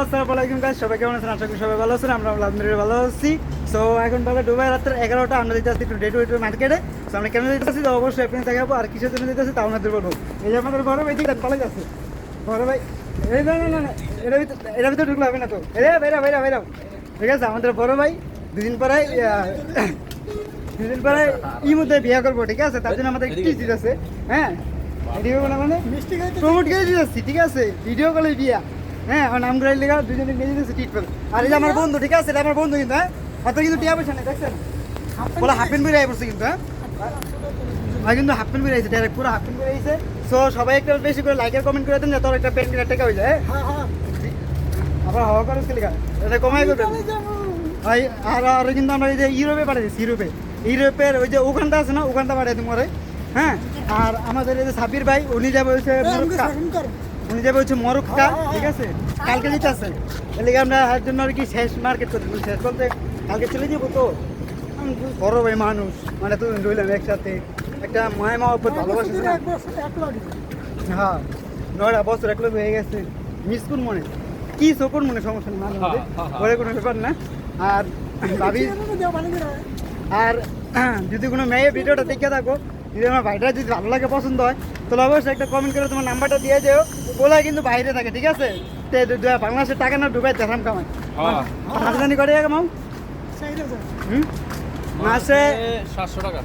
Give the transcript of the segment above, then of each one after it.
আসসালামু আলাইকুম গাইস, সবাই কেমন আছেন? আশা করি সবাই ভালো আছেন। আমরা আলহামদুলিল্লাহ ভালো আছি। সো এখন বাজে দুবাই রাত্রে 11টা। আমরা যেতে আসছি একটু ডে টু মার্কেটে। সো আমরা কেন যেতে আসছি অবশ্যই আপনাদের দেখাবো, আর কিসের জন্য যেতে আসছি তাও আপনাদের বলবো। এই যে আমাদের বড় ভাই দিকে পালাই যাচ্ছে। বড় ভাই এই না এর ভিতরে ঢুকলে হবে না তো। বাইরা ঠিক আছে। আমাদের বড় ভাই দুদিন পরে মধ্যে বিয়ে করবো, ঠিক আছে? তার জন্য আমাদের একটু দিতে আছে। হ্যাঁ, ভিডিও মানে প্রমোট করে দিতে আসছি, ঠিক আছে? ভিডিও কলে বিয়া। হ্যাঁ, আমার নাম করে লেখা দুজনে নিয়ে যেতেছে টিট করে। আর এই যে আমার বন্ধু, ঠিক আছে? এটা আমার বন্ধু কিন্তু। হ্যাঁ, অত কিন্তু টিয়া পয়সা নেই, দেখছেন? বলে হাফ প্যান্ট বেরিয়ে পড়ছে কিন্তু। হ্যাঁ, ভাই কিন্তু হাফ প্যান্ট বেরিয়েছে, ডাইরেক্ট পুরো হাফ প্যান্ট বেরিয়েছে। সো সবাই একটা বেশি করে লাইক আর কমেন্ট করে দেন, যাতে একটা প্যান্ট টাকা হয়ে যায়। আবার হওয়া করে লেখা এটা কমাই করবেন ভাই। আর কিন্তু আমরা এই যে ইউরোপে পাঠিয়েছি, ইউরোপের ওই যে ওখানটা আছে না, ওখানটা পাঠিয়ে তোমার। হ্যাঁ, আর আমাদের এই যে সাবির ভাই, উনি যাবে হচ্ছে মরক্কা, ঠিক আছে? কালকে যেতে আছে। এদিকে আমরা এর জন্য আর কি শেষ মার্কেট করতে, শেষ বলতে কালকে চলে যাবো। তো বড় ভাই মানুষ মানে তো রইলাম একসাথে, একটা মায় মা উপর ভালোবাসা। হ্যাঁ, 9টা বছর একলগ হয়ে গেছে। মিস কোন মনে কি চোখর মনে সমস্যা নেই, মাঝে মাঝে ওরে কোনো ব্যাপার না। আর ভাবি, আর যদি কোনো মেয়ে ভিডিওটা দেখে থাকো, যদি আমার ভাইটা যদি ভালো লাগে, পছন্দ হয়, তাহলে অবশ্যই একটা কমেন্ট করে তোমার নাম্বারটা দিয়ে যেও। ওলা কিন্তু বাইরে থাকে, ঠিক আছে? বাংলাদেশের টাকা না ডুবাই দেখাম কামাই রাজধানী করে কামাও মাসে 700 টাকা।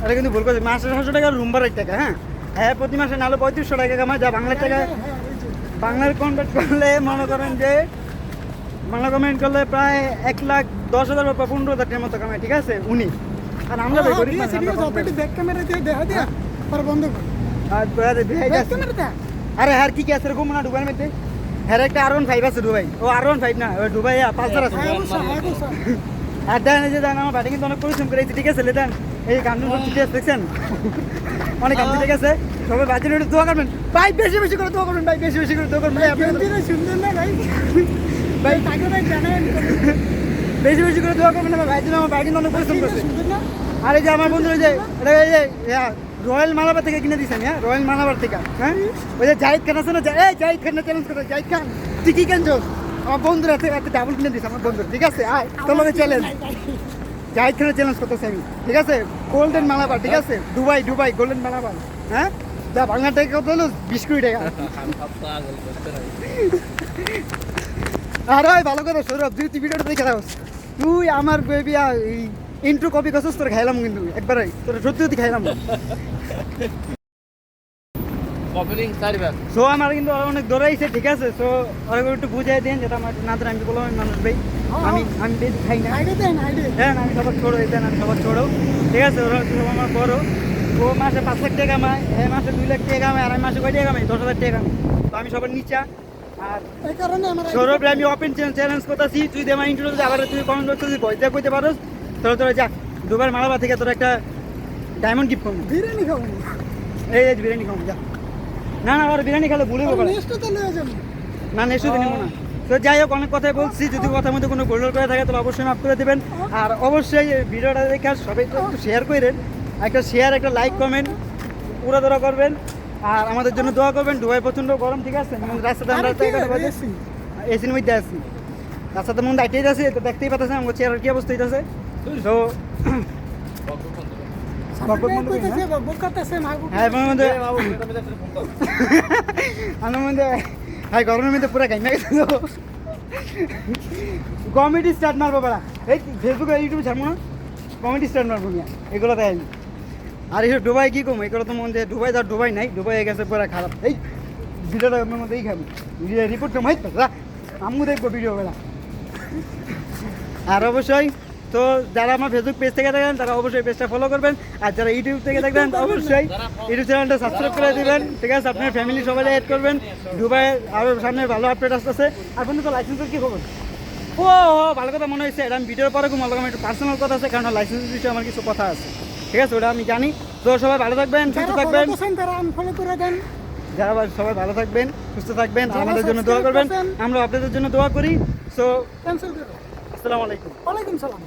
এটা কিন্তু ভুল করছে, মাসে 700 টাকা রুম ভাড়ার টাকা। হ্যাঁ হ্যাঁ, প্রতি মাসে নাহলে 3500 টাকা কামায়, যা বাংলার টাকা বাংলার কনভার্ট করলে মনে করেন যে বাংলা কমেন্ট করলে প্রায় 1,10,000 বা 15,000 টাকার মতো কামায়, ঠিক আছে? উনি আর আমরা ভাই করি না। আরে হ্যাঁ, কি আছে এরকম না ডুবাইয়ের মধ্যে? হ্যাঁ, একটা R15 আছে দুবাই। ও R15 না, ওই দুবাই পালসার আছে। আর দেন এই যে দেন আমার বাড়ি কিন্তু অনেক পরিশ্রম করেছি, ঠিক আছে? দেন এই গান্ধী দেখছেন, অনেক গান্ধী, ঠিক আছে? সবাই বাচ্চারা একটু দোয়া করবেন ভাই, বেশি বেশি করে দোয়া করবেন ভাই, বেশি বেশি করে দোয়া করবেন ভাই। সুন্দর না ভাই, ভাই তাকে ভাই জানেন, বেশি বেশি করে দোয়া করবেন আমার ভাই জন্য। আমার ভাই কিন্তু অনেক পরিশ্রম করছে। আর এই যে আমার বন্ধু, এই যে এটা এই যে রয়্যাল মালাবার থেকে কিনে দিয়েছেন। হ্যাঁ, রয়্যাল মালাবার থেকে। হ্যাঁ, ওই যে জাহিদ খান আছে না, এই জাহিদ খান চ্যালেঞ্জ করে, জাহিদ খান তুই কি কেনছো? আমার বন্ধুরা একটা ডাবল কিনে দিয়েছে আমার বন্ধু, ঠিক আছে? আয় তোমাকে চ্যালেঞ্জ, জাহিদ খানের চ্যালেঞ্জ করতেছে আমি, ঠিক আছে? গোল্ডেন মালাবার, ঠিক আছে? Dubai golden Malabar. হ্যাঁ, যা বাংলা টাকা কত হলো? 20 কোটি টাকা। আর ওই ভালো কথা সৌরভ, তুই ভিডিওটা দেখে রাখ। তুই আমার বেবি ইন্ট্রো কপি করছিস, তোর খাইলাম কিন্তু একবারে, তোর সত্যি খাইলাম। সো আমার কিন্তু অনেক দৌড়াইছে, ঠিক আছে? সো ওরা একটু বুঝাই দেন, যেটা আমার না ধরে আমি বললাম মানুষ ভাই, আমি বেশি খাই না। হ্যাঁ, আমি সবার ছোড়ো, দেন আমি সবার ছোড়ো, ঠিক আছে? ওরা সব আমার বড়ো। ও মাসে 5 লাখ টাকা কামায়, এ মাসে 2 লাখ টাকা কামায়, আর আমি মাসে কয় টাকা কামাই? 10,000 টাকা কামাই। তো আমি সবার নিচা। আর এই কারণে সৌরভ আমি ওপেন চ্যালেঞ্জ করতেছি, তুই আমার ইন্টারভিউ আবার তুই কমেন্ট করতে যদি ভয় দেওয়া করতে পারোস, তাহলে তোরা যাক দুবার মালাবা থেকে তোর একটা ডায়মন্ড গিফট করবো। বিরিয়ানি খাবো, এই বিরিয়ানি খাবো, যা। না আর বিরিয়ানি খেলে ভুলে যাবো না, নেক্সট দিন নেবো না। তো যাই হোক, অনেক কথাই বলছি, যদি কথার মধ্যে কোনো গোলর করে থাকে তাহলে অবশ্যই মাফ করে দেবেন। আর অবশ্যই ভিডিওটা দেখে সবাই একটু শেয়ার করেন, একটা শেয়ার, একটা লাইক, কমেন্ট পুরো ধরা করবেন। আর আমাদের জন্য দোয়া করবেন। দুবাই প্রচণ্ড গরম, ঠিক আছে? রাস্তাতে আমরা এসির মধ্যে আছি, রাস্তাতে মধ্যে আইটেই আছে, তো দেখতেই পাচ্ছেন আমার চেয়ারের কি অবস্থা হইতেছে। তো গরমের মধ্যে পুরো গাইমা গেছে। কমেডি স্টার্ট মারবো বেড়া, এই ফেসবুকে ইউটিউবে ছাড়বো না, কমেডি স্টার্ট মারবো না, এগুলো তাই। আর এইসব ডুবাই কি কম, এগুলো তো মন যে ডুবাই নাই, ডুবাই হয়ে গেছে পুরো খারাপ। এই ভিডিওটা আমার মধ্যেই খাবো, রিপোর্ট জমাই আমিও দেখবো ভিডিও বেলা। আর অবশ্যই তো যারা আমার ফেসবুক পেজ থেকে দেখেন তারা অবশ্যই পেজটা ফলো করবেন, আর যারা ইউটিউব থেকে দেখবেন অবশ্যই ইউটিউব চ্যানেলটা সাবস্ক্রাইব করে দেবেন, ঠিক আছে? আপনার ফ্যামিলি সবাই অ্যাড করবেন। দুবাইয়ের আরও সামনে ভালো আপডেট আসতেছে। আপনি তো লাইসেন্সের কী খবর? ও ভালো কথা মনে হয়েছে, এটা আমি ভিডিওর পরে খুব ভালো একটু পার্সোনাল কথা আছে, কারণ লাইসেন্সের বিষয়ে আমার কিছু কথা আছে, ঠিক আছে? ওটা আমি জানি। তো সবাই ভালো থাকবেন, সুস্থ থাকবেন, যারা সবাই ভালো থাকবেন, সুস্থ থাকবেন, আমাদের জন্য দোয়া করবেন, আমরা আপনাদের জন্য দোয়া করি। সো আসসালামু আলাইকুম। ওয়ালাইকুম সালাম।